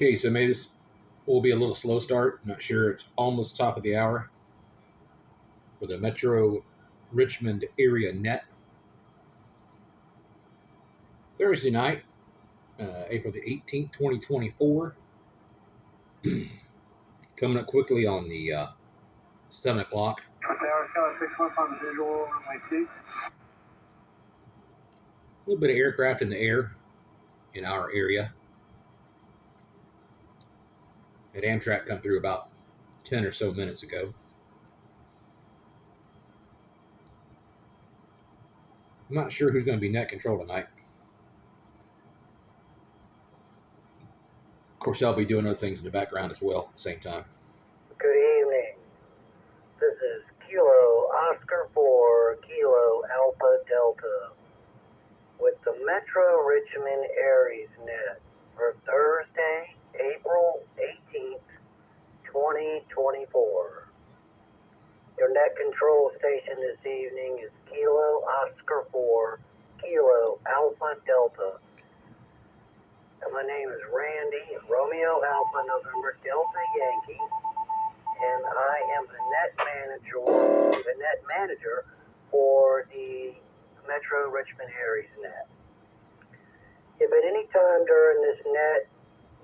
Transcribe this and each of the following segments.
Okay, so maybe this will be a little slow start. Not sure. It's almost top of the hour for the Metro Richmond Area Net. Thursday night, April the 18th, 2024. Coming up quickly on the 7 o'clock. A little bit of aircraft in the air in our area. Had Amtrak come through about 10 or so minutes ago. I'm not sure who's going to be net control tonight. Of course, I'll be doing other things in the background as well at the same time. Good evening. This is Kilo Oscar 4 Kilo Alpha Delta with the Metro Richmond ARES Net for Thursday, April 18th, 2024. Your net control station this evening is Kilo Oscar 4 Kilo Alpha Delta. And my name is Randy, Romeo Alpha November Delta Yankee, and I am the net manager for the Metro Richmond ARES Net. If at any time during this net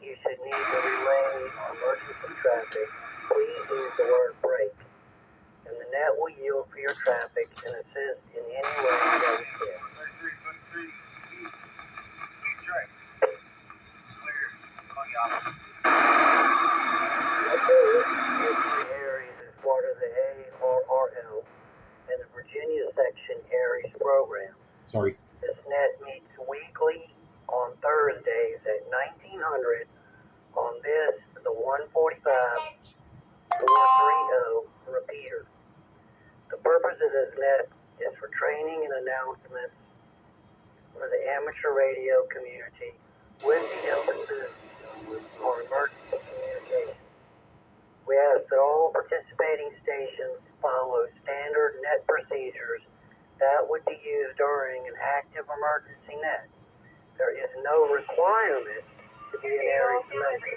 you should need to relay emergency traffic, please use the word break, and the net will yield for your traffic and assist in any way that it can. ARES is part of the ARRL and the Virginia Section ARES program. Sorry. This net meets weekly on Thursdays at 1900 on this, the 145-430 repeater. The purpose of this net is for training and announcements for the amateur radio community with the emphasis on emergency communication. We ask that all participating stations follow standard net procedures that would be used during an active emergency net. There is no requirement to be an ARES member.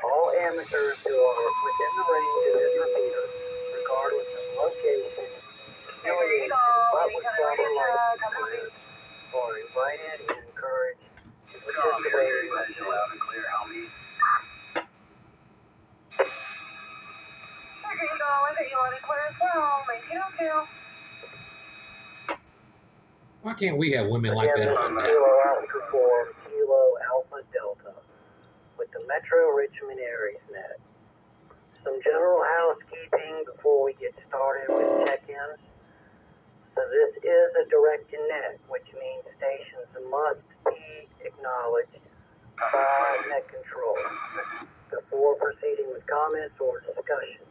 All amateurs who are within the range of this repeater, regardless of location, affiliation, but with proper license, are invited and encouraged to participate in this net. Why can't we have women like that on the net? Kilo Oscar 4 Kilo Alpha Delta with the Metro Richmond ARES Net. Some general housekeeping before we get started with check-ins. So this is a directed net, which means stations must be acknowledged by net control before proceeding with comments or discussion.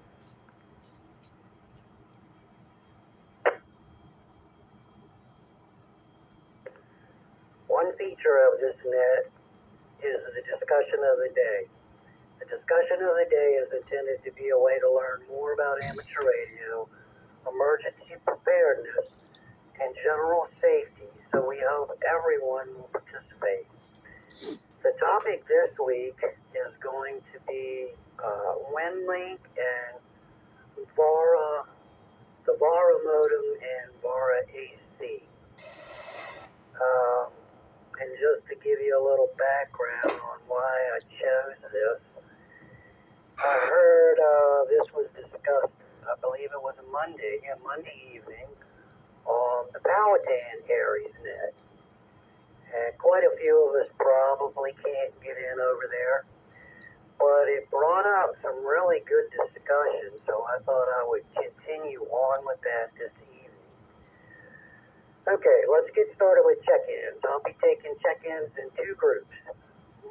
One feature of this net is the discussion of the day. The discussion of the day is intended to be a way to learn more about amateur radio, emergency preparedness, and general safety, so we hope everyone will participate. The topic this week is going to be WinLink and VARA, the VARA modem and VARA AC. And just to give you a little background on why I chose this, I heard this was discussed, I believe it was Monday evening, on the Powhatan ARES Net. And quite a few of us probably can't get in over there, but it brought up some really good discussion, so I thought I would continue on with that this evening. Okay, let's get started with check-ins. I'll be taking check-ins in two groups,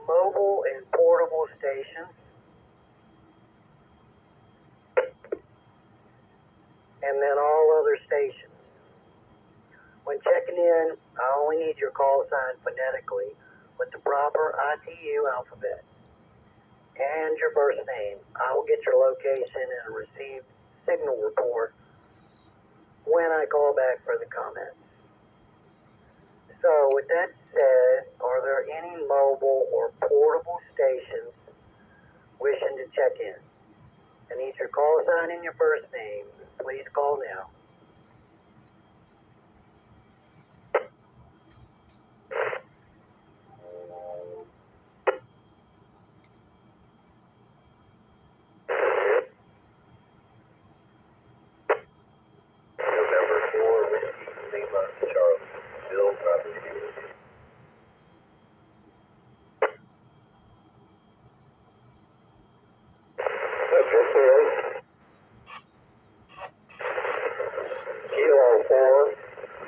mobile and portable stations, and then all other stations. When checking in, I only need your call sign phonetically with the proper ITU alphabet and your first name. I will get your location and received signal report when I call back for the comments. So with that said, are there any mobile or portable stations check in. I need your call sign and your first name. Please call now. November 4, Whiskey, Lima, Charlie, Bill, property. This is Kilo 4,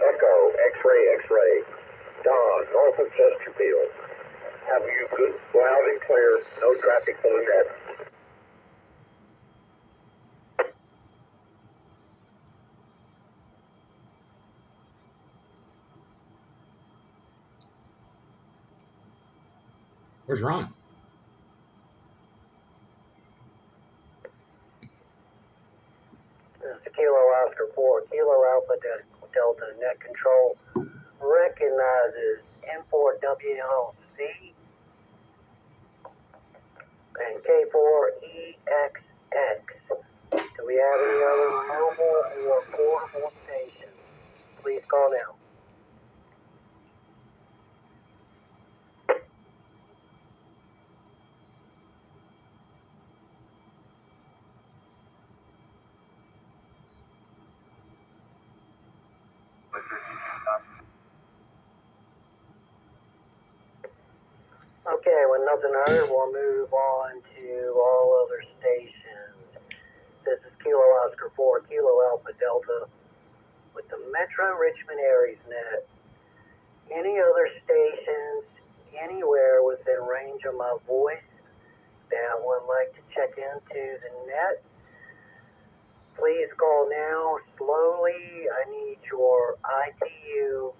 Echo, X-ray, X-ray, Don, north of Chesterfield. Have you good, loud and clear, no traffic on the net. Where's Ron? This is Kilo Oscar 4, Kilo Alpha Delta Net Control recognizes M4WLC and K4EXX. Do we have any other mobile or portable stations? Please call now. Okay, when nothing heard, we'll move on to all other stations. This is Kilo Oscar 4, Kilo Alpha Delta with the Metro Richmond ARES Net. Any other stations anywhere within range of my voice that would like to check into the net, please call now. Slowly, I need your ITU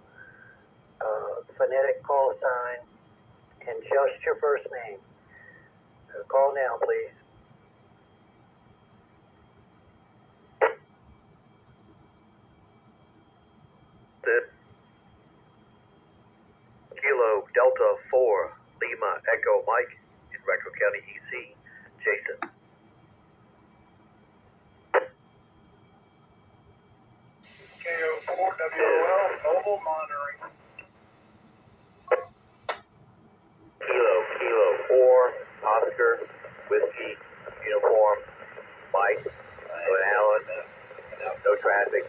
phonetic call sign and just your first name. So call now, please. Kilo Delta 4, Lima, Echo, Mike, in Recto County, EC, Jason. Kilo 4, WOL, mobile monitoring. Kilo 4, Oscar, Whiskey, Uniform, Mike, Allen, no traffic,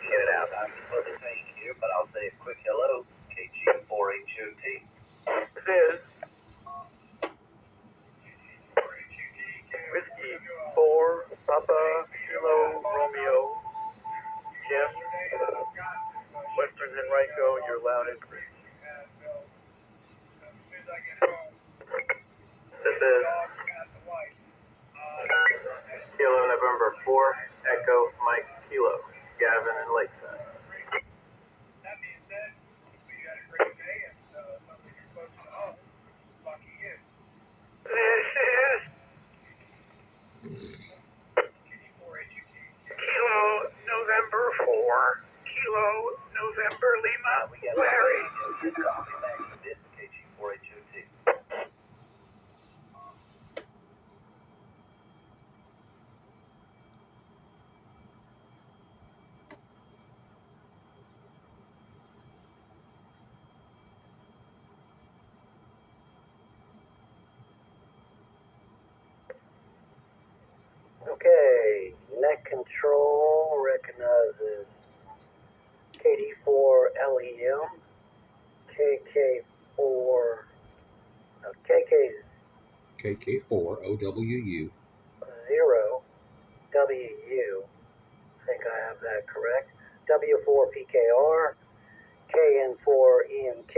in and out. I'm supposed to change here, but I'll say a quick hello. KG4HOT. This is Whiskey 4, Papa, Kilo, Romeo, Jim, Western Henrico, you're loud and clear. This is Kilo November 4, Echo, Mike, Kilo, Gavin, and Lakeside. That being said, we had a great day and something you're close to home. Lucky you. This is Kilo November 4, Kilo November Lima, Larry. KG4HOT. Okay, net control recognizes KD4LEM, KK4, KK0WU, KK4OWU. I think I have that correct. W4PKR, KN4EMK,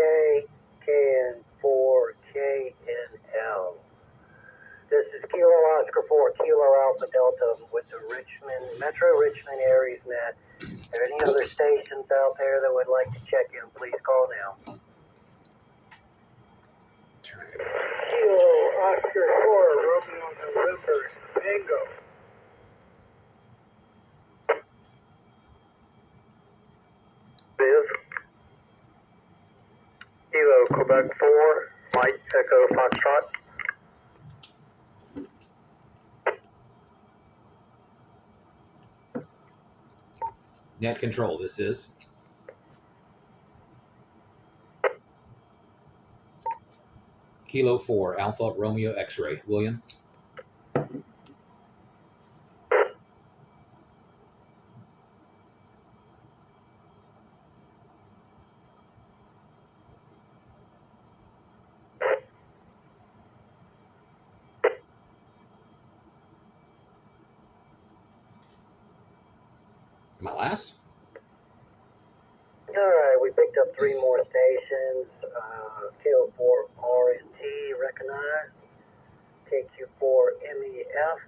KN4KNL. This is Kilo Oscar 4, Kilo Alpha Delta with the Metro Richmond ARES Net. Are there any other stations out there that would like to check in? Please call now. Kilo Oscar 4, Romeo November, Tango. Biz. Kilo Quebec 4, Mike, Echo, Foxtrot. Net control, this is. Kilo 4, Alpha Romeo X-ray. William? Am I last? Alright, we picked up 3 more stations. KO4 RNT recognized. KQ4 MEF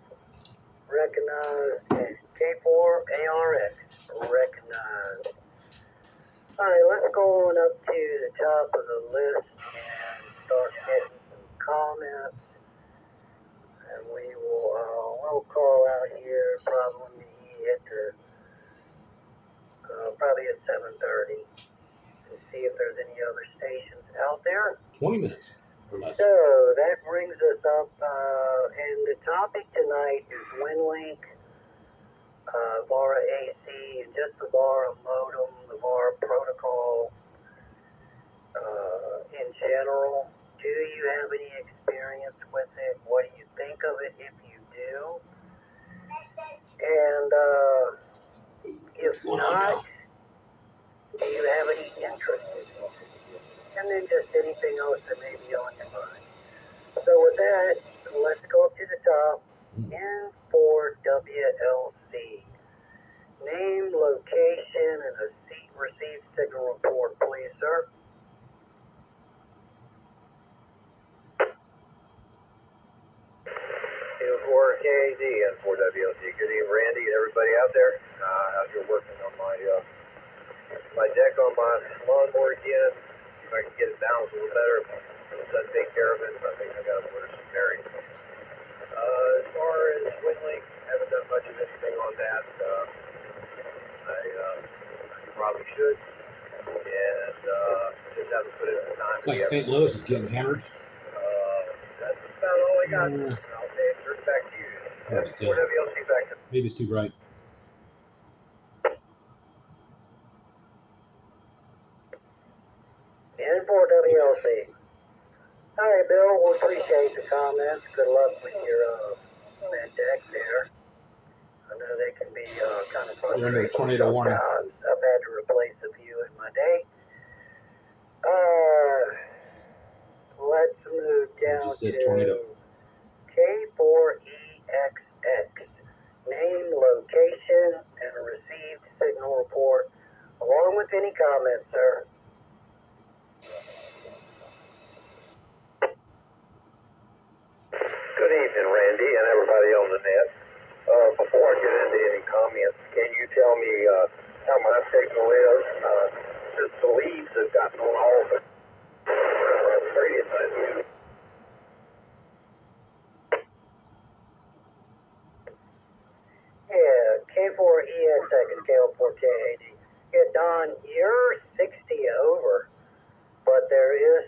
recognized. And K4 ARX recognized. Alright, let's go on up to the top of the list and start getting some comments. And we will we'll call out here probably at the probably at 7:30 to see if there's any other stations out there. 20 minutes or less. So that brings us up, and the topic tonight is WinLink, VARA AC, and just the VARA modem, the VARA protocol in general. Do you have any experience with it? What do you think of it if you do? And if not, do you have any interest in it? And then just anything else that may be on your mind. So with that, let's go up to the top. N4WLC. Name, location, and a seat received signal report, please, sir. K4KD and 4WLC. Good evening, Randy, and everybody out there. Out here working on my deck on my lawnmower again. If I can get it balanced a little better, doesn't take care of it. I think I got to order some bearings. As far as WinLink, haven't done much of anything on that. I probably should, and just haven't put in the time. Like St. Louis is getting hammered. That's about all I got. I'll turn it back to you. WLC back to. Maybe it's too bright. N4WLC. All right, Bill, we appreciate the comments. Good luck with your that deck there. I know they can be kind of frustrating. They're under a tornado warning. I've had to replace a few in my day. Let's move down It just says to tornado. K4EXX. Name, location, and a received signal report, along with any comments, sir. Good evening, Randy, and everybody on the net. Before I get into any comments, can you tell me how my signal is? Just the leaves have gotten on all of it. Yeah, K4EXX and KO4KAD. Yeah, Don, you're 60 over, but there's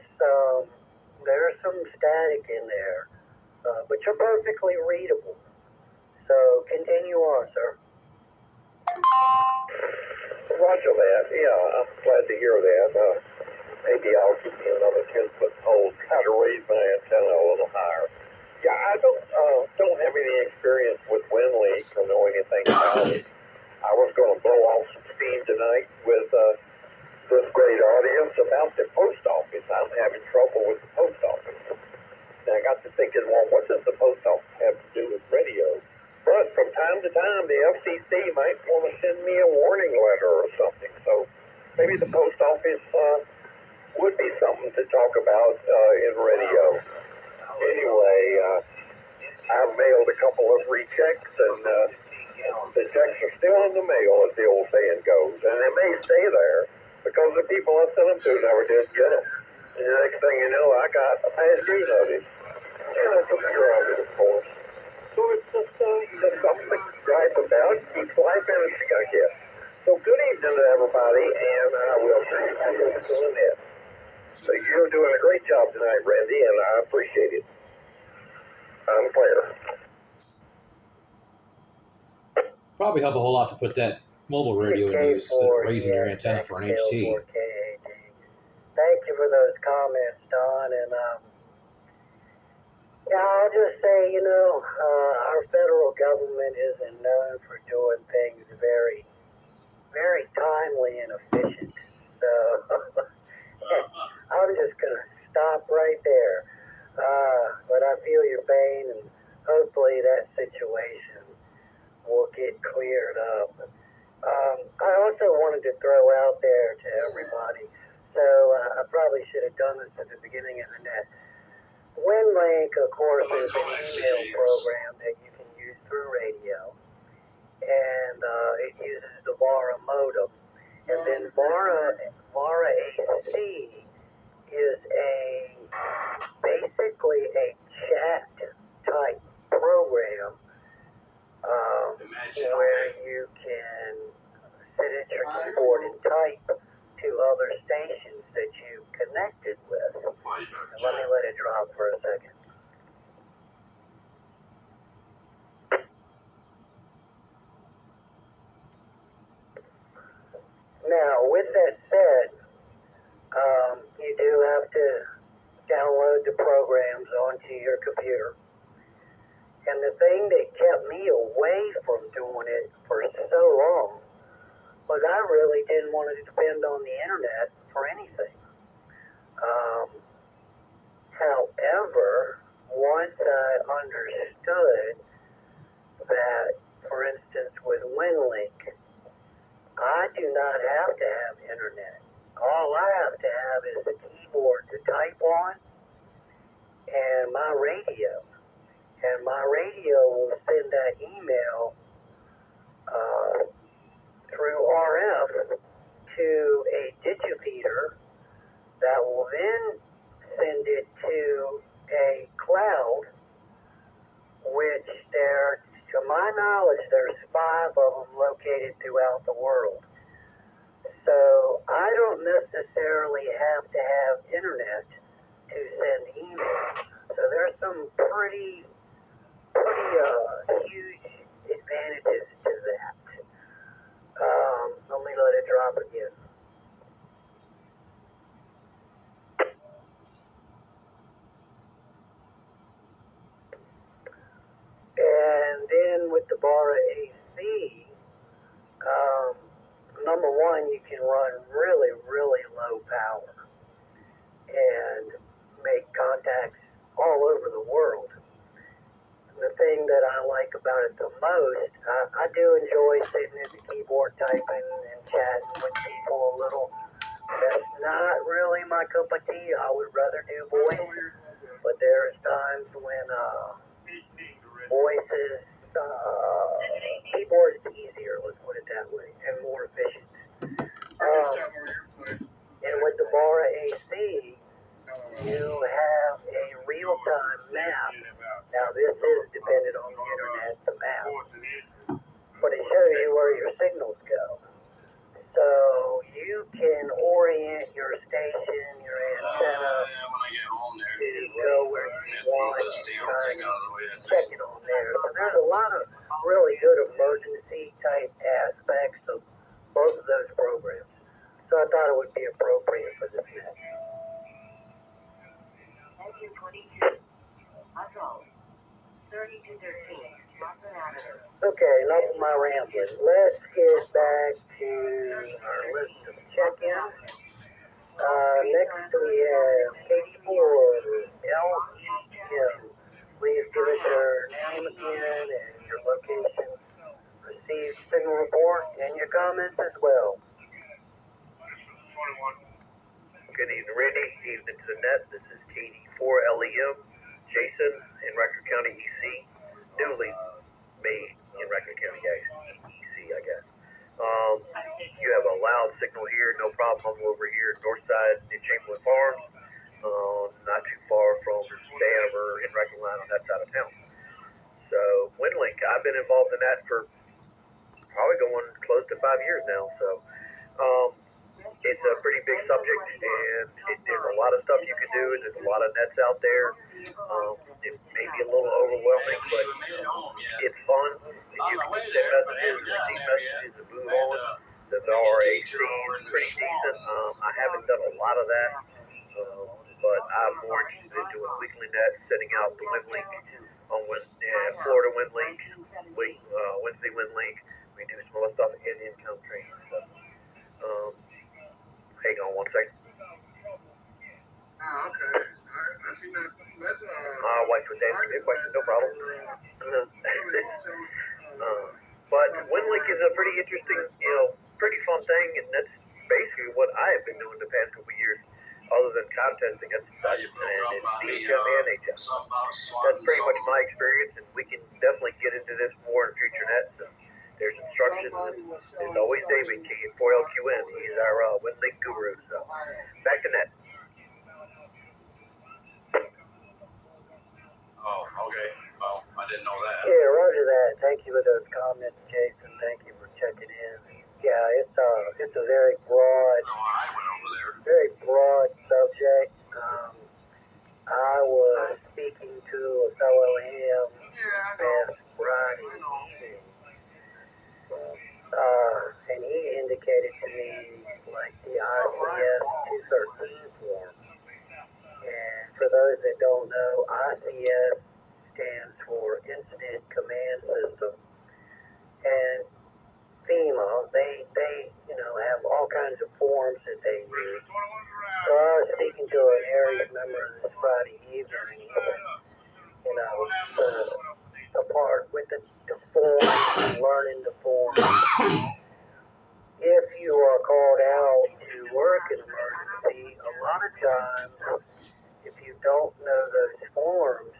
some static in there, but you're perfectly readable. So continue on, sir. Roger that. Yeah, I'm glad to hear that. Maybe I'll give me another 10-foot pole, try to raise my antenna a little higher. Yeah, I don't have any experience with WinLink or know anything about it. I was going to blow off some steam tonight with this great audience about the post office. I'm having trouble with the post office. And I got to thinking, well, what does the post office have to do with radio? But from time to time, the FCC might want to send me a warning letter or something. So maybe the post office would be something to talk about in radio. Anyway, I've mailed a couple of rechecks, and the checks are still in the mail, as the old saying goes. And they may stay there because the people I sent them to never did get them. And the next thing you know, I got a past due notice. And I took care of it, of course. So it's just something to gripe about. Keeps life interesting, I guess. So good evening to everybody, and I will see you back on the net. So you're doing a great job tonight, Randy, and I appreciate it. I'm clear. Probably help a whole lot to put that mobile radio in use instead of raising your antenna for an HT. Thank you for those comments, Don. And yeah, I'll just say, our federal government isn't known for doing things very, very timely and efficient. So I'm just going to stop right there. But I feel your pain, and hopefully that situation will get cleared up. I also wanted to throw out there to everybody, so I probably should have done this at the beginning of the net. WinLink, of course, is an email program that you can use through radio, and it uses the VARA modem. And then VARA AC is basically a chat type program where you can sit at your keyboard and type to other stations that you connected with. And let it drop for a second. Now, with that said, you do have to download the programs onto your computer. And the thing that kept me away from doing it for so long was I really didn't want to depend on the internet for anything. However, once I understood that, for instance, with WinLink, I do not have to have internet. All I have to have is a keyboard to type on and my radio. And my radio will send that email through RF to a digifeeder that will then send it to a cloud, which to my knowledge, there's 5 of them located throughout the world. So I don't necessarily have to have internet to send email. So there's some pretty huge advantages to that. Let me let it drop again. And then with the VARA AC, number one, you can run really, really low power and make contacts all over the world. The thing that I like about it the most, I do enjoy sitting at the keyboard typing and chatting with people a little. That's not really my cup of tea. I would rather do voice, but there's times when voices, keyboard is easier, let's put it that way, and more efficient. And with the VARA AC, you have a real-time map. Now, this is dependent on the internet, the map, but it shows you where your signals go. So you can orient your station, your antenna, to go where you want and check it on there. So there's a lot of really good emergency-type aspects of both of those programs. So I thought it would be appropriate for this net. Okay, enough of my rambling. Let's get back to our list of check-ins. Next we have Katie Ford, LEM. Please give us your name again and your location. Received signal report and your comments as well. Good evening, Randy. Evening to the net. This is Katie for LEM. Jason in Record County, EC. Newly made in Record County, EC, I guess. You have a loud signal here, no problem. I'm over here north side in Chamberlain Farms, not too far from Danover in Record Line on that side of town. So, WinLink, I've been involved in that for probably going close to 5 years now. So, it's a pretty big subject, and there's a lot of stuff you can do. There's a lot of nets out there. It may be a little overwhelming, but it's fun. And you can send messages, receive messages, and move on. the RAC is pretty decent. I haven't done a lot of that, but I'm more interested in doing weekly net, sending out the wind link on Florida wind link, Wednesday wind link. We do some other stuff in Emcomm training. So, hang on one second. Okay. I see that. That's Wife was asking me a question, no problem. But WinLink is a pretty interesting, pretty fun thing, and that's basically what I have been doing the past couple of years, other than contesting against Dutch and CHF and HF. That's pretty much my experience, and we can definitely get into this more in future nets. There's instructions, and there's always David Key at 4LQN. He's our WinLink guru. So back to net. Oh, okay. Well, I didn't know that. Yeah, roger that. Thank you for those comments, Jason. Thank you for checking in. Yeah, it's a very broad, I went over there. very broad subject. I was speaking to a fellow ham last Friday evening, and he indicated to me like the ICS 213 form. And for those that don't know, ICS stands for Incident Command System. And FEMA, they have all kinds of forms that they use. So I was speaking to an ARES member this Friday evening, the part with the form, learning the form. If you are called out to work in emergency, a lot of times, if you don't know those forms,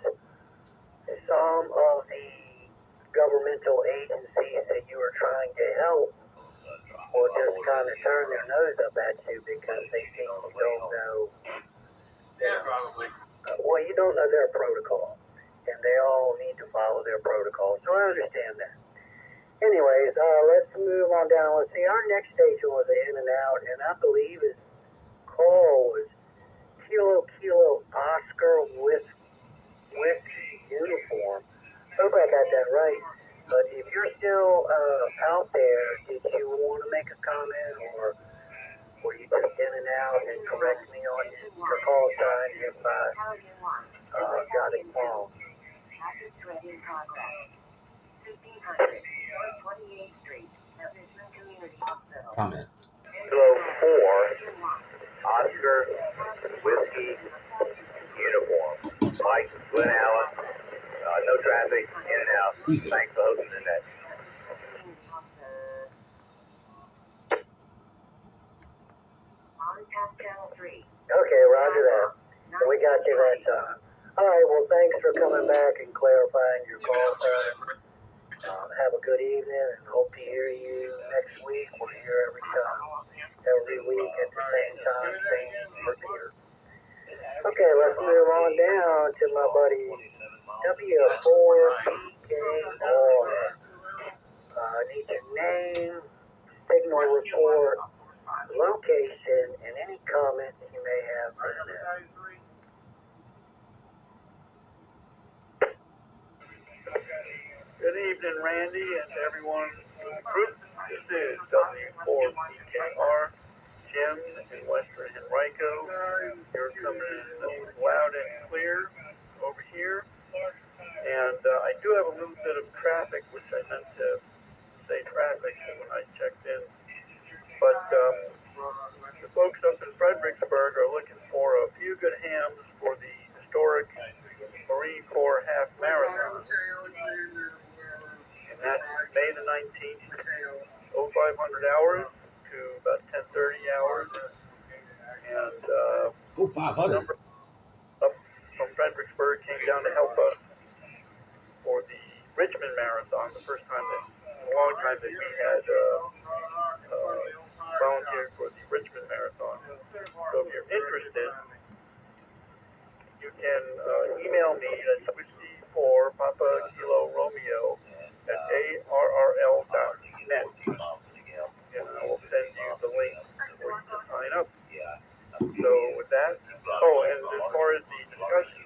some of the governmental agencies that you are trying to help will just kind of turn their nose up at you because they think you don't know. Yeah, probably. Well, you don't know their protocol, and they all need to follow their protocol, so I understand that. Anyways, let's move on down. Let's see, our next station was an in and out, and I believe his call was Kilo Oscar with uniform. Hope I got that right. But if you're still out there, did you want to make a comment, or were you just in and out and correct me on your call sign if I got it wrong? Comment. Kilo 4, Oscar Whiskey uniform. Mike, Glenn Allen, no traffic, in and out. Who's there? Thanks for hosting the net. Okay, roger that. So we got you that time. All right, well, thanks for coming back and clarifying your call sign. Have a good evening, and hope to hear you next week. We're here every week at the same time, same repeater. Okay, let's move on down to my buddy W4PKR. I need your name, signal report, location, and any comments you may have for the net. Good evening, Randy, and everyone in the group. This is W4PKR, Jim in Western Henrico. You're coming in loud and clear over here. And I do have a little bit of traffic, which I meant to say traffic when I checked in. But the folks up in Fredericksburg are looking for a few good hams for the historic Marine Corps Half Marathon. And that's May the 19th, 0500 hours to about 10:30 hours. And Oh, 500. number up from Fredericksburg came down to help us for the Richmond Marathon, the first time in a long time that we had volunteered for the Richmond Marathon. So if you're interested, you can email me at Whiskey for Papa Kilo Romeo at ARRL.net, and I will send you the link for you to sign up. So with that, and as far as the discussion,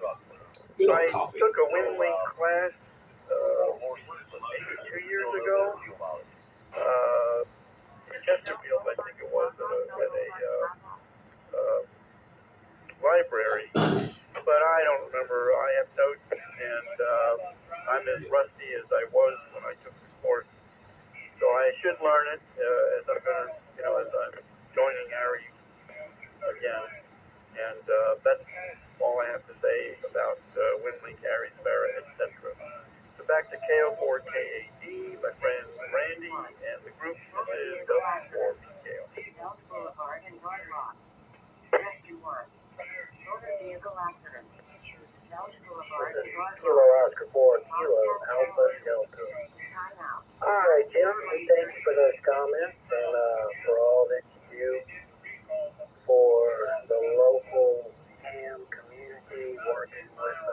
Good old I coffee. took a WinLink class maybe 2 years ago. Chesterfield, I think it was, at a library. But I don't remember. I have notes, and I'm as rusty as I was when I took the course. So I should learn it as I'm going to, as I'm joining ARES again. And that's all I have to say about WinLink, ARES, VARA, etc. So back to KO4KAD, my friend Randy, and the group is W4PKO. Boulevard and Road Rock. Rescue 1. Motor vehicle accident. Boulevard and Road Kilo Oscar 4, Kilo Alpha Delta. All right, Jim, thank you for those comments and for all that you do for the local ham community, working with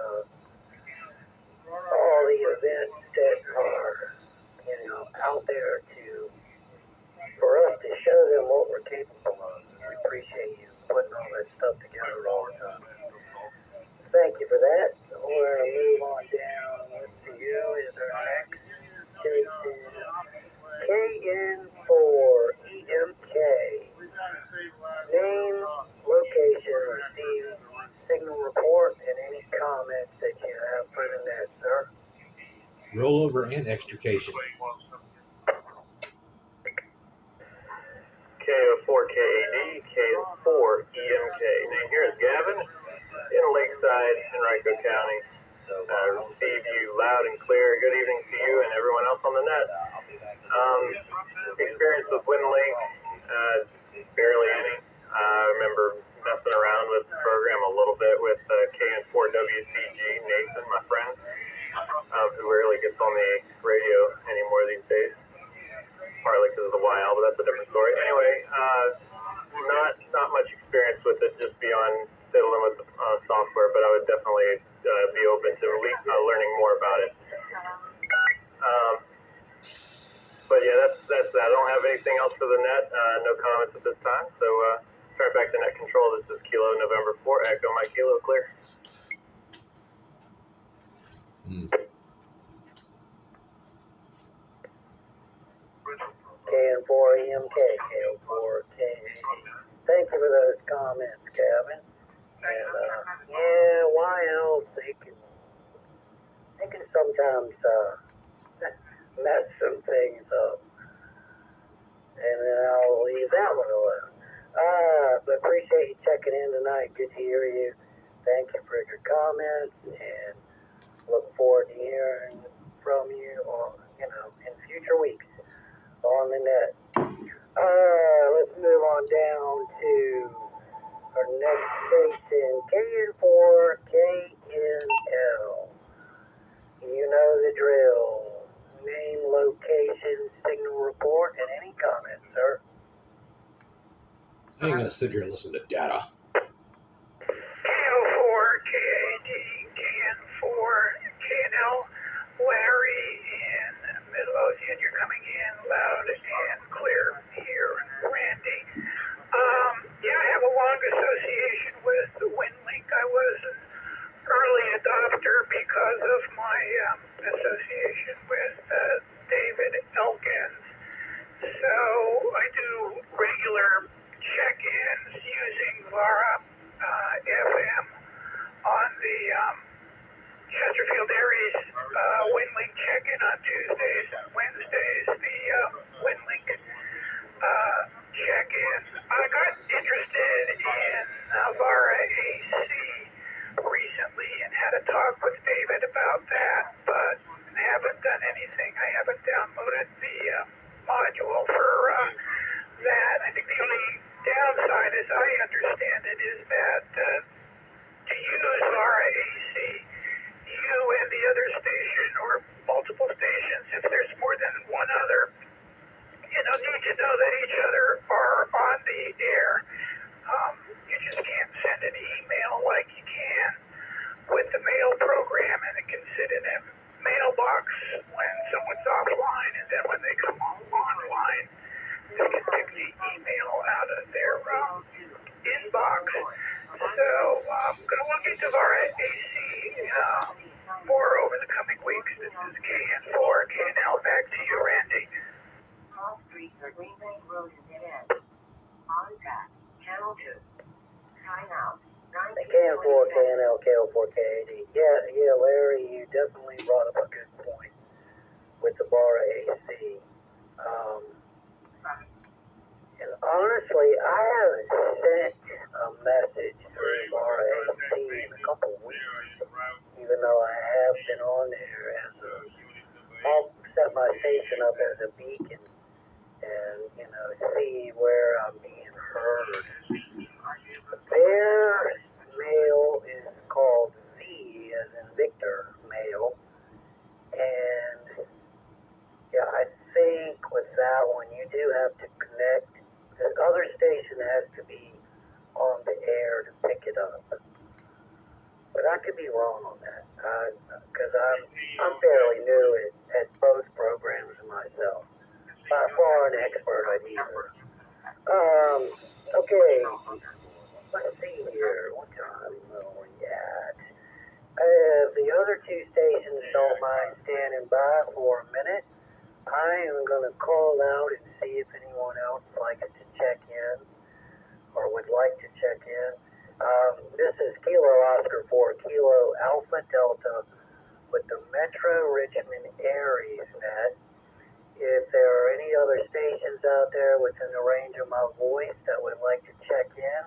all the events that are, out there for us to show them what we're capable of. We appreciate you putting all that stuff together all the time. Thank you for that. We're going to move on down. Let's see, who is our next? Jason. KN4EMK. Name, location, received signal report, and any comments that you have for the net, sir. Rollover and extrication. KO4KAD, KO4EMK. Name here is Gavin in Lakeside, Henrico County. Receive you loud and clear. Good evening to you and everyone else on the net. Experience with WinLink, barely any. I remember messing around with the program a little bit with KN4WCG, Nathan, my friend, who rarely gets on the radio anymore these days. Partly because of the YL, but that's a different story. Anyway, not much experience with it, just beyond fiddling with the software, but I would definitely be open to learning more about it. But yeah, that's that. I don't have anything else for the net. No comments at this time. So turn back to net control. This is Kilo November 4. Echo my Kilo clear. KN4EMK, KO4KAD. Thank you for those comments, Gavin. And why else they can sometimes mess some things up. And then I'll leave that one alone. But appreciate you checking in tonight. Good to hear you. Thank you for your comments, and look forward to hearing from you in future weeks on the net. Let's move on down to our next station, KN4KNL. You know the drill. Name, location, signal report, and any comments, sir. I ain't gonna sit here and listen to data. KO4KAD, KN4KNL, Larry in Midlothian. You're coming in loud and clear here, Randy. Yeah, I have a long association with the WinLink. I was an early adopter because of my association with David Elkins. So I do regular check-ins using VARA FM on the Chesterfield ARES WinLink check-in on Tuesdays and Wednesdays, the WinLink check-in. I got interested in VARA AC recently and had a talk with David about that, but haven't done anything. I haven't downloaded the module for that. I think the only downside, as I understand it, is that to use VARA AC, you and the other station or multiple stations, if there's more than one other, need to know that each other KNL, KO4KAD. Yeah, Larry, you definitely brought up a good point with the VARA AC. And honestly, I haven't sent a message through VARA AC in a couple of weeks, even though I have been on there as I'll set my station up as a beacon and, see where I'm being heard. Their mail is called V as in Victor mail, and yeah, I think with that one you do have to connect. The other station has to be on the air to pick it up, but I could be wrong on that because I'm fairly new at both programs myself. By far an expert on either. Okay. Let's see here. What time are we at? The other two stations don't mind standing by for a minute. I am going to call out and see if anyone else likes to check in or would like to check in. This is Kilo Oscar 4 Kilo Alpha Delta with the Metro Richmond ARES Net. If there are any other stations out there within the range of my voice that would like to check in,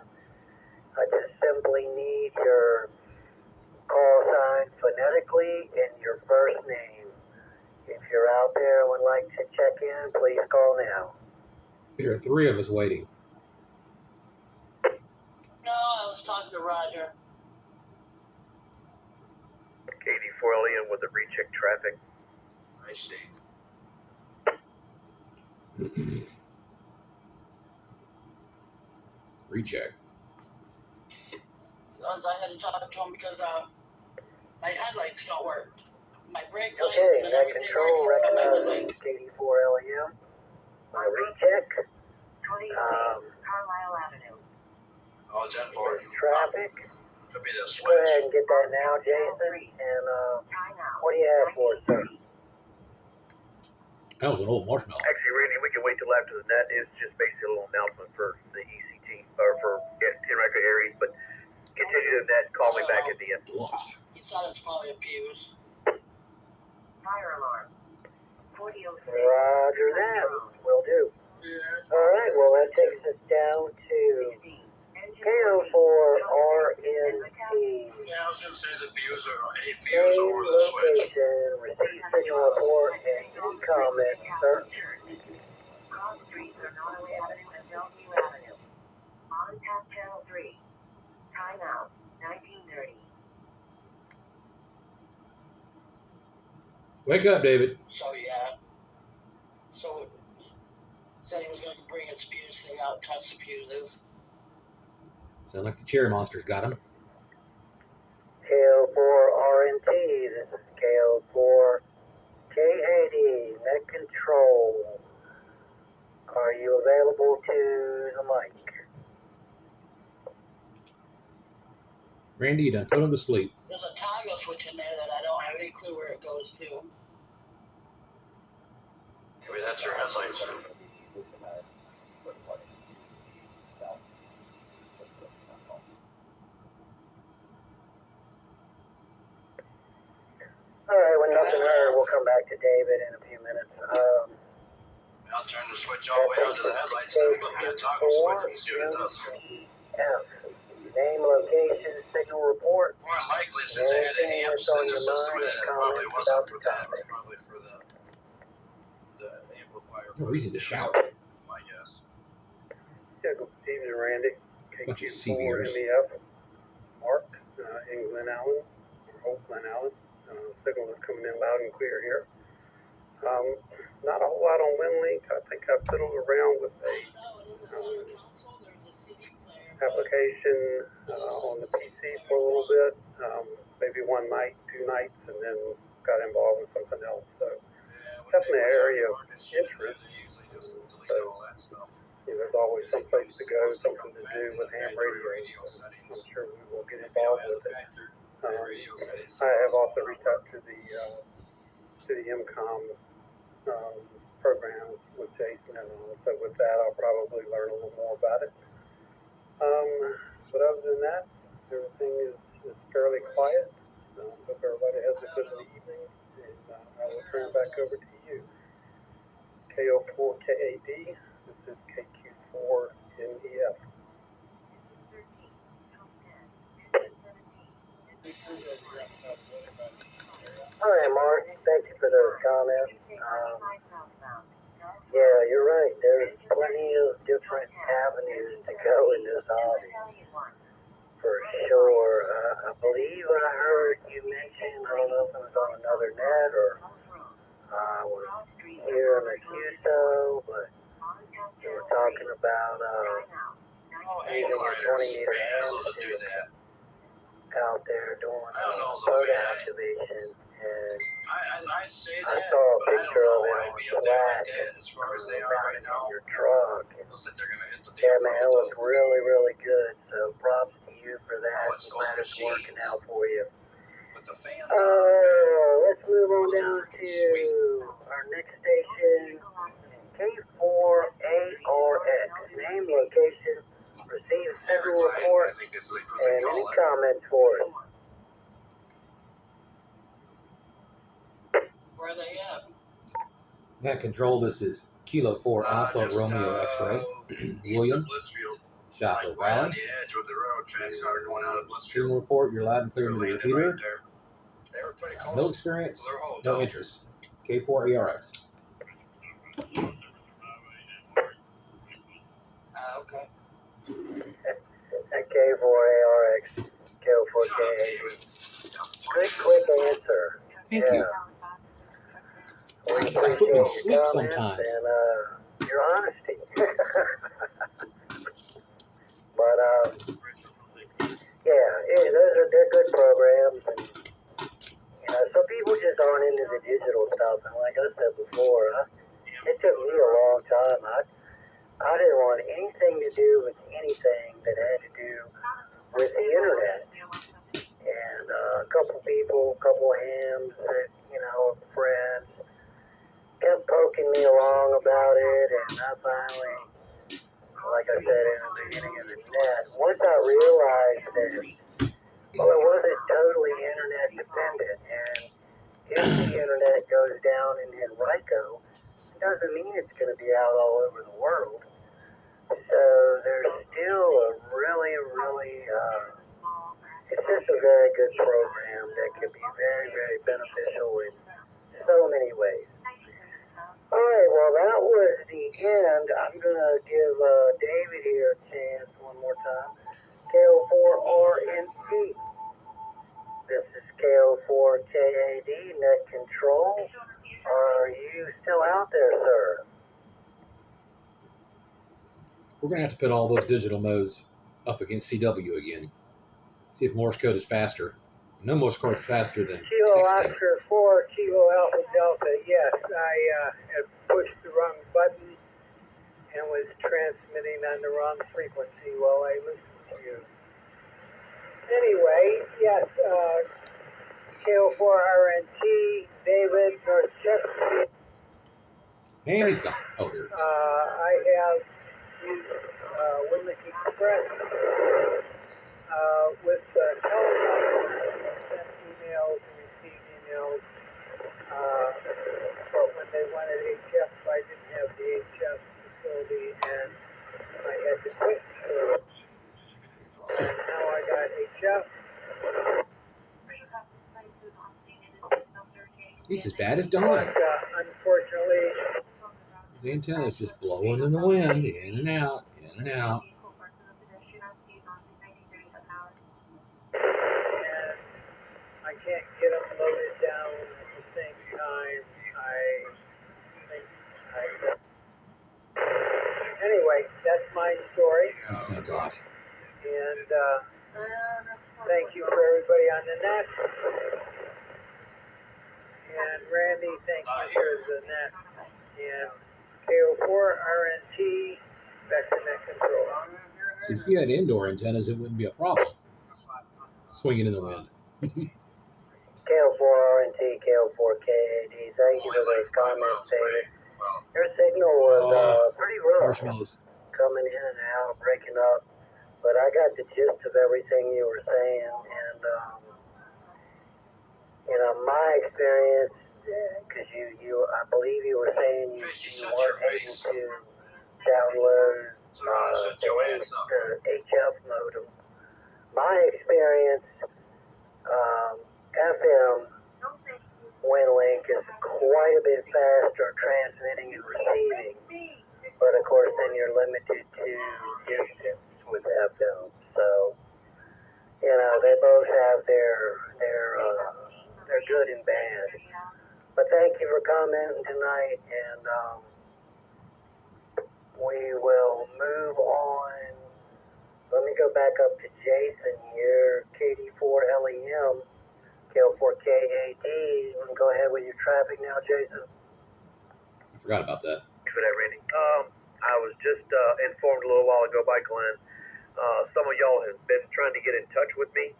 I just simply need your call sign phonetically and your first name. If you're out there and would like to check in, please call now. There are three of us waiting. No, I was talking to Roger. KD4LEM with the recheck traffic. I see. Recheck. I had to talk to him because my headlights don't work. My brake lights Okay, and net everything control works for my recognizes headlights. KD4LEM. Recheck. 28 Carlisle Avenue. Oh, 10-4. Traffic. Could be the Go ahead switch. and get that now, Jason. And Time out. what do you have for us, sir? That was an old marshmallow. Actually, Randy, we can wait till after the net. It's just basically a little announcement for the ECT or for 10 record areas, but continue the net. Call me back at the end. Ugh. He said it's probably a fuse. Fire alarm. 4006. Roger that. Will do. Yeah. All right, well, that takes us down to KO4RNT. Yeah, I was gonna say the fuse or a fuse Same over the switch. location, receive signal report, and any comments, sir? Cross streets are Norway Avenue and Bellevue Avenue. On tap channel 3. Time out. 1930. Wake up, David. So yeah. So said he was going to bring his fuse thing out, touch the fuses. Sound like the chair monster's got him. KO4RNT, this is KO4KAD, net control. Are you available to the mic? Randy, you done put him to sleep. There's a toggle switch in there that I don't have any clue where it goes to. Maybe that's your headlights. All right, when nothing heard, we'll come back to David in a few minutes. I'll turn the switch all the way onto the headlights and flip me a toggle switch and see what it does. F. Name, location, signal report. More than likely, since they had any amps in the system, and it probably wasn't for that. It was probably for the amplifier. No reason to shout. My guess. Yeah, good evening, Randy. Bunch of KQ4 CBers. MEF. Mark in Glen Allen, or Old Glen Allen. Signal is coming in loud and clear here. Not a whole lot on WinLink. I think I fiddled around with a application on the PC for a little bit, maybe one night, 2 nights, and then got involved with something else. So definitely an area of interest. So, there's always some place to go, something to do with ham radio. I'm sure we will get involved with it. I have also reached out to the Emcomm program with Jason and all. So with that, I'll probably learn a little more about it. But other than that, everything is is fairly quiet. Hope everybody has a good evening, and I will turn it back over to you. KO4KAD, this is KQ4NEF. Hi, Mark. Thank you for those comments. Yeah, you're right. There's plenty of different avenues to go in this hobby. For sure. I believe I heard you mention, I don't know if it was on another net or was here in the QSO, but you were talking about using a 20-meter hand out there doing photo activation. And I say I that, saw a but I don't picture know of it why on it'd be up there like Slack that as far as they are right mounted now. in your truck. And Looks like they're gonna hit the yeah, damn man, it road, looks really, really good. So props to you for that. it's I'm glad those it's working machines. out for you. With the fans Let's move on down to our next station, K4ARES. Name, location, receive signal report, I think that's what and they any call it. comments for us. Where are they at? Net control, this is Kilo 4 Alpha Just, Romeo X-ray. east William, of Blissfield, Shopper like right on Valley. the edge where the railroad tracks are going out of Blissfield. Signal report, you're loud and clear They're into the landing repeater. right there. They were pretty close. No experience, to their no hotel. interest. K4ARX. Okay. K4ARX, K4KAD. Good, quick answer. Thank Yeah. you. We Guys put me appreciate to your sleep comments sometimes. and your honesty. But they're good programs, and some people just aren't into the digital stuff. And like I said before, it took me a long time. I didn't want anything to do with anything that had to do with the internet. And a couple people, a couple hams that friends kept poking me along about it, and I finally, like I said in the beginning of the net, once I realized that, well, it wasn't totally internet dependent, and if the internet goes down in Henrico, it doesn't mean it's going to be out all over the world. So there's still a really, it's just a very good program that can be very, very beneficial in so many ways. All right, well, that was the end. I'm going to give David here a chance one more time. KO4RNT. This is KO4KAD, Net Control. Are you still out there, sir? We're going to have to put all those digital modes up against CW again. See if Morse code is faster. No Morse code is faster than Kilo texting. Oscar 4, Kilo Alpha Delta. Yes, I had pushed the wrong button and was transmitting on the wrong frequency while I listened to you. Anyway, yes, KO4RNT, David, North Chesapeake. And he's gone. Oh, there it is. I have used Women's Express with telephone, sent emails and received emails. But when they wanted HF, I didn't have the HF facility, and I had to quit. So now I got HF. He's as bad as Don. But unfortunately, His antenna is just blowing in the wind, in and out, in and out. and I can't get them loaded down at the same time. Anyway, that's my story, Oh, thank God. and thank you for everybody on the net. And Randy, thank you for the net. And KO4RNT, back to net control. See, if you had indoor antennas, it wouldn't be a problem. Swinging in the wind. KO4RNT, KO4KAD, thank you for those comments, David. Your signal was pretty rough, Marshmallows. coming in and out, breaking up. but I got the gist of everything you were saying, and my experience, because I believe you were saying you weren't able to download the HF modem. My experience, FM WinLink is quite a bit faster transmitting and receiving, but of course then you're limited to distance with FM. So, they both have their good and bad. But thank you for commenting tonight, and we will move on. Let me go back up to Jason here, KD4LEM, KL4KAD. You want to go ahead with your traffic now, Jason? I forgot about that. For that, Randy. I was just informed a little while ago by Glenn. Some of y'all have been trying to get in touch with me.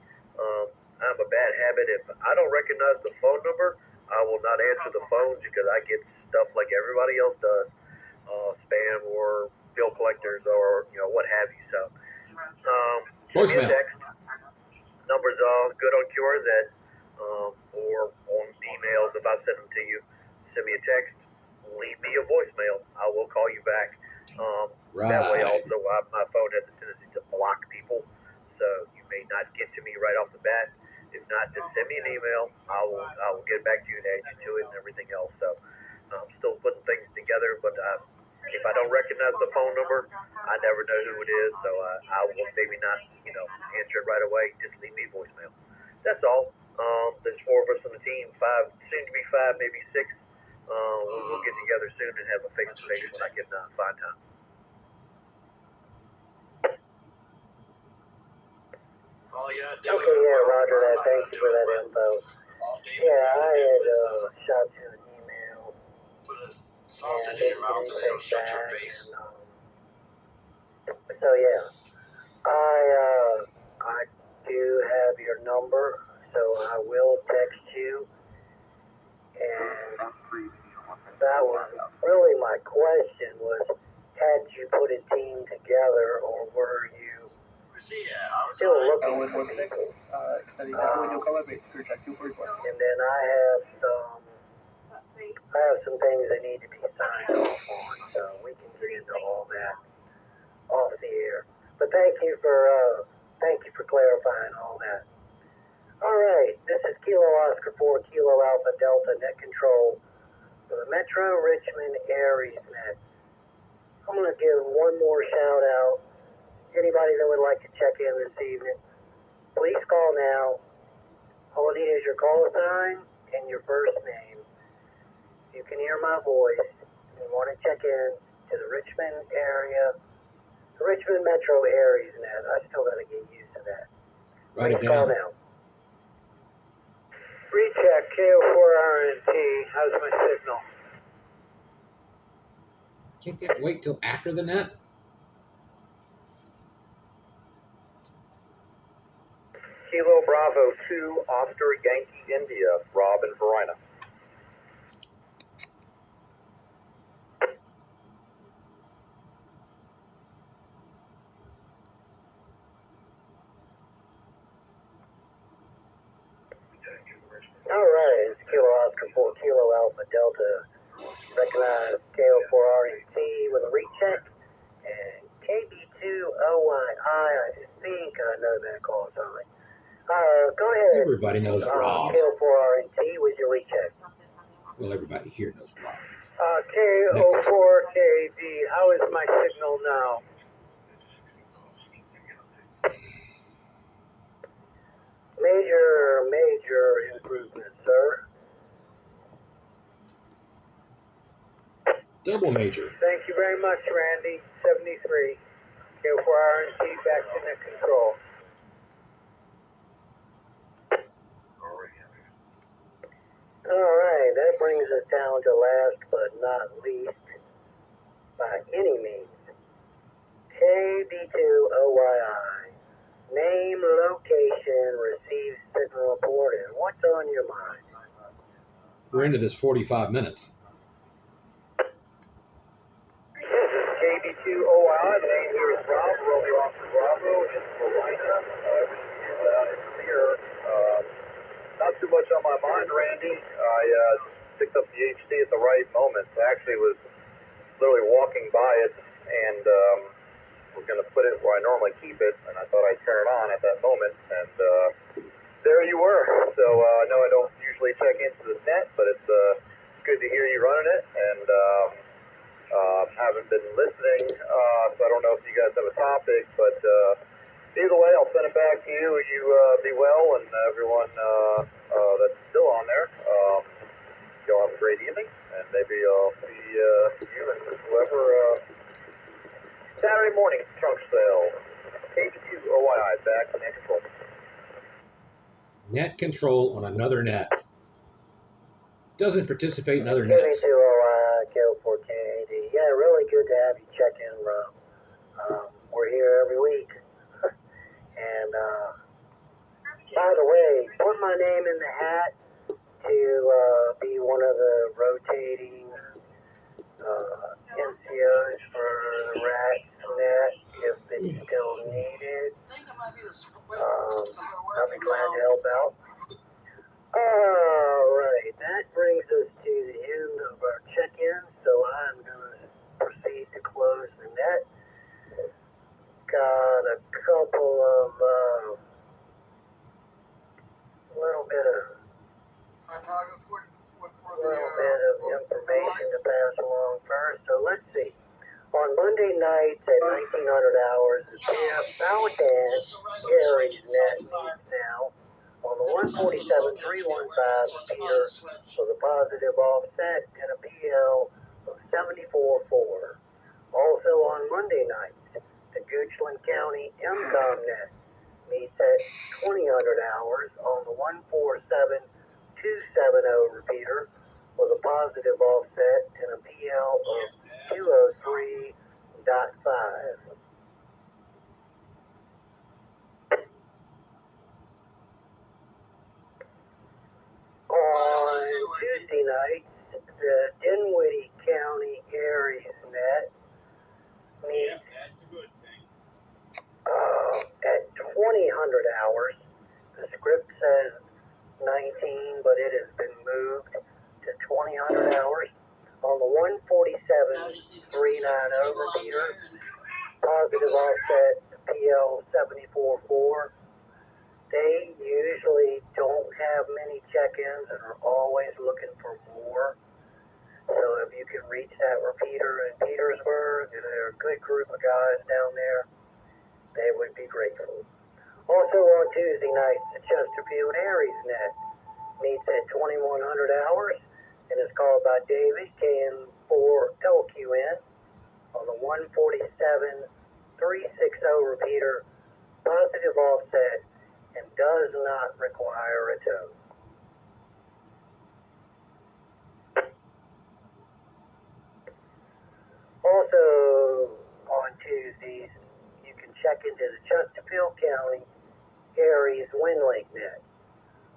I have a bad habit. If I don't recognize the phone number, I will not answer the phone because I get stuff like everybody else does, spam or bill collectors or what have you. So, send me a text. Numbers good on QRZ, or on emails if I send them to you. Send me a text. Leave me a voicemail. I will call you back. That way also my phone has a tendency to block people, so you may not get to me right off the bat. If not, just send me an email. I will get back to you and add you to it and everything else. So I'm still putting things together, but if I don't recognize the phone number, I never know who it is, so I will maybe not answer it right away. Just leave me a voicemail. That's all. There's 4 of us on the team, 5, soon to be 5, maybe 6. We'll get together soon and have a face-to-face when I can find time. Oh, yeah, Okay, roger that. Thank you for that info. Yeah, I had shot you an email. Put a sausage in your mouth and it'll shut your face. So yeah, I do have your number, so I will text you. And that was really my question was, had you put a team together or were you still looking for people? And then I have some things that need to be signed off on, so we can get into all that off the air. But thank you for clarifying all that. All right, this is Kilo Oscar 4 Kilo Alpha Delta Net Control for the Metro Richmond ARES Net. I'm going to give one more shout out. Anybody that would like to check in this evening, please call now. All I need is your call sign and your first name. You can hear my voice and want to check in to the Richmond area, the Richmond Metro ARES Net. I still got to get used to that. Write it Please call down. now. Recheck KO4RNT. How's my signal? Can't that wait till after the net? Kilo Bravo 2, Oscar Yankee India, Rob and Verina. All right, it's Kilo Oscar 4 Kilo Alpha Delta. Recognize KO4RET with a recheck. And KB2OYI, I think I know that call sign. Go ahead. Everybody knows Rob. KO4RET with your recheck. Well, everybody here knows Rob. KO4KD. How is my signal now? Major improvement, sir. Double major. Thank you very much, Randy. 73. KO4RNT back to net control. All right, that brings us down to last but not least, by any means, KB2OYI. Name, location, receive signal report, and what's on your mind? We're into this 45 minutes. This is KB2OYI. The name here is Rob. Romeo Oscar Bravo. And picked up the HD at the right moment. I actually was literally walking by it and was going to put it where I normally keep it, and I thought I'd turn it on at that moment, and there you were. So I know I don't usually check into the net, but it's good to hear you running it, and haven't been listening, so I don't know if you guys have a topic, but either way, I'll send it back to you. You be well, and everyone that's still on there, y'all have a great evening, and maybe I'll see you and whoever Saturday morning trunk sale. HQOII back in control. Net control on another net. Doesn't participate in other nets. KV2OI, K4KAD. Yeah, really good to have you check in, Rob. We're here every week. And, by the way, put my name in the hat to be one of the rotating NCOs for the RAC Net if it's still needed. I'll be glad to help out. Alright, that brings us to the end of our check-in, so I'm going to proceed to close the net. Got a couple of little bit of information to pass along first. So let's see. On Monday nights at 1900 hours, the Southend Aries Net meets now on the 147-315 repeater with a positive offset and a PL of 74.4. Also on Monday nights, the Goochland County Emcomm Net meets at 2000 hours on the 147-270 repeater with a positive offset and a PL of 203.5. On Tuesday night, the Dinwiddie County Aries Net meets at 2000 hours. The script says 19, but it has been moved to 2000 hours on the 147-390 repeater. Positive offset PL 74.4. They usually don't have many check-ins and are always looking for more. So if you can reach that repeater in Petersburg, and they're a good group of guys down there, they would be grateful. Also on Tuesday night, the Chesterfield Aries Net meets at 2100 hours and is called by David KN4LQN on the 147-360 repeater. Positive offset and does not require a tow. Also, on Tuesdays, you can check into the Chesterfield County Aries WinLink Net.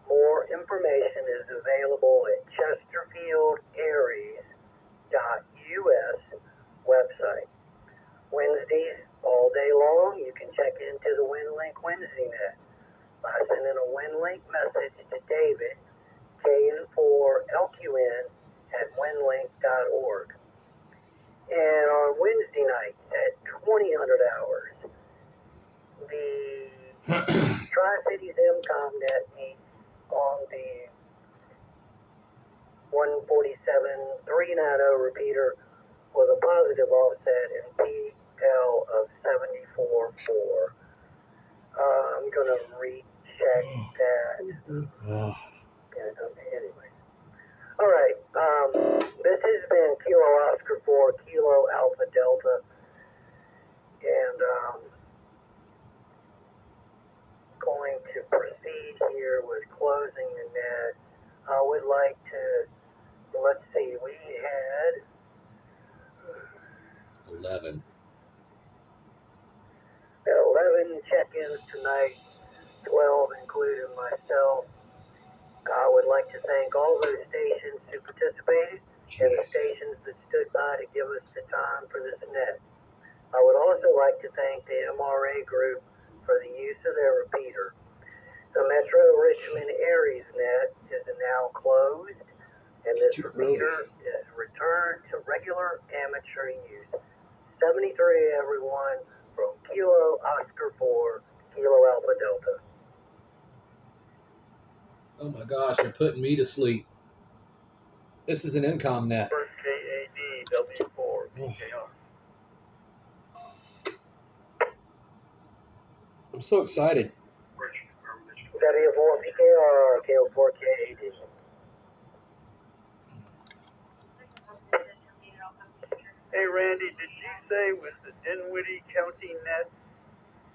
More information is available at chesterfieldaries.us website. Wednesdays, all day long, you can check into the WinLink Wednesday Net by sending a WinLink message to David, KN4LQN at winlink.org. And on Wednesday night at 2000 hours, the Tri-Cities Emcomm Net meets on the 147-390 repeater with a positive offset and PL of 74.4. I'm going to recheck that. Anyway. All right. This has been Kilo Oscar 4, Kilo Alpha Delta. And going to proceed here with closing the net. I would like to, let's see, we had 11 check-ins tonight, 12 including myself. I would like to thank all those stations who participated and the stations that stood by to give us the time for this net. I would also like to thank the MRA group for the use of their repeater. The Metro Richmond ARES Net is now closed and It's this too early. repeater is returned to regular amateur use. 73, everyone, from Kilo Oscar 4, Kilo Alpha Delta. Oh my gosh, they're putting me to sleep. This is an Emcomm net. First KAD W4 PKR. I'm so excited. W4 PKR, KO4 KAD. Hey Randy, did you say with the Dinwiddie County net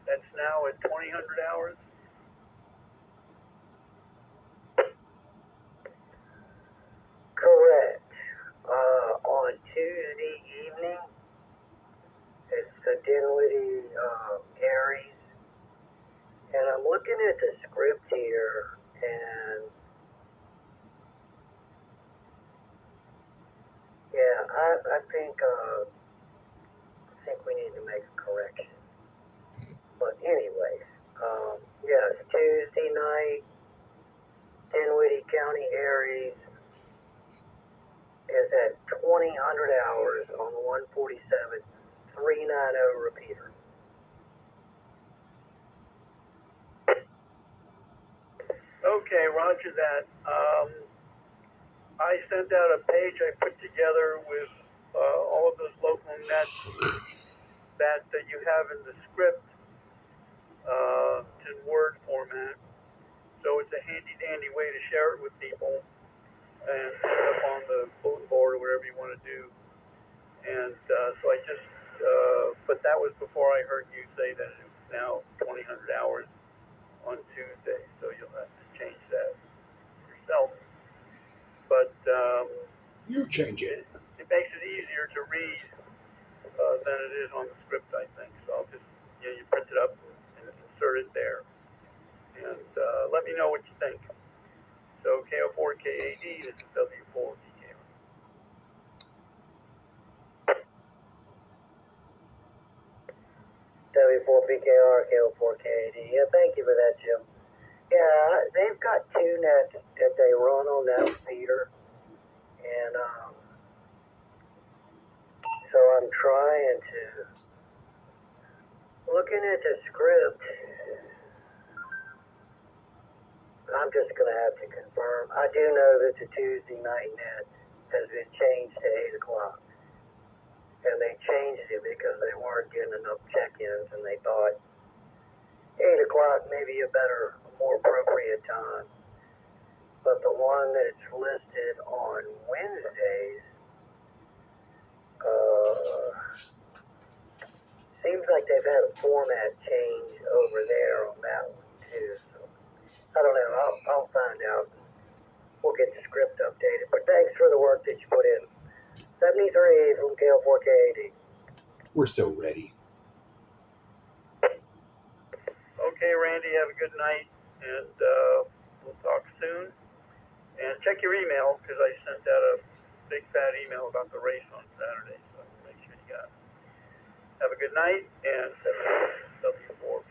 that's now at 2000 hours? Correct. On Tuesday evening, it's the Dinwiddie Aries. And I'm looking at the script here, and yeah, I think we need to make a correction. But anyways, yes, Tuesday night, Dinwiddie County Aries is at 2000 hours on the 147 390 repeater. Okay, roger that. I sent out a page I put together with all of those local nets that you have in the script in Word format. So it's a handy dandy way to share it with people and put it up on the bulletin board or whatever you want to do. And so I just, but that was before I heard you say that it was now 2000 hours on Tuesday. So you'll have to change that yourself. But You change it. it makes it easier to read than it is on the script, I think. So I'll just, you print it up and insert it there. And let me know what you think. So KO4 KAD, this is W4 PKR. W4 PKR, KO4 KAD. Yeah, thank you for that, Jim. Yeah, they've got two nets that they run on that repeater. And so I'm trying to, looking at the script, I'm just going to have to confirm. I do know that the Tuesday night net has been changed to 8 o'clock. And they changed it because they weren't getting enough check-ins, and they thought 8 o'clock may be a better, more appropriate time. But the one that's listed on Wednesdays seems like they've had a format change over there on that one too. So I don't know. I'll find out. We'll get the script updated. But thanks for the work that you put in. 73 from KO4KAD. We're so ready. Okay, Randy, have a good night, and we'll talk soon. And check your email, because I sent out a big fat email about the race on Saturday, so make sure you got it. Have a good night, and W4.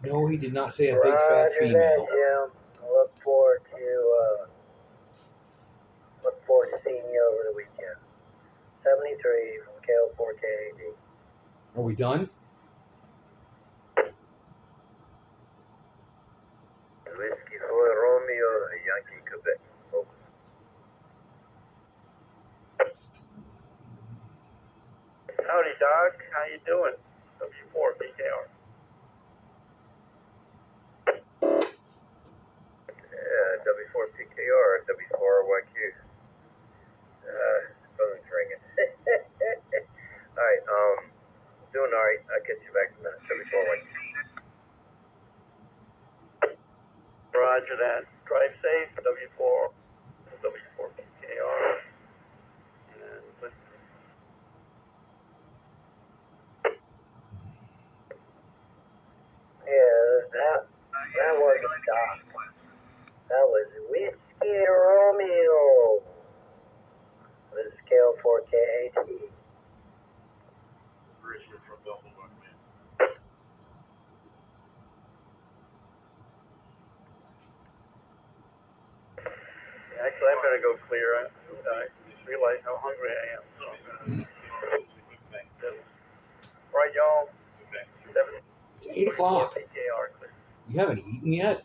No, he did not say a big fat Roger that, female. Jim. I look forward to seeing you over the weekend. 73 from KO4KAD. Are we done? Whiskey for Romeo, Yankee, Quebec. Howdy, Doc. How you doing? W4 PKR. W4 PKR, W4YQ. Phone's ringing. Alright, doing alright. I'll get you back in a minute. W4YQ. Roger that. Drive safe. W4 PKR. And listen. Yeah, that wasn't Doc. That was Whiskey Romeo. This is KO4KAD. Richmond from Belmont, man. So I better go clear. I just realized how hungry I am. So, all right, y'all. 7 It's 8 o'clock. PKR clear. You haven't eaten yet?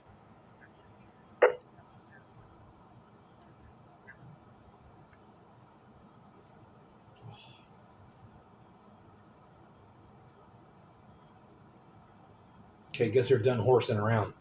Okay, guess they're done horsing around.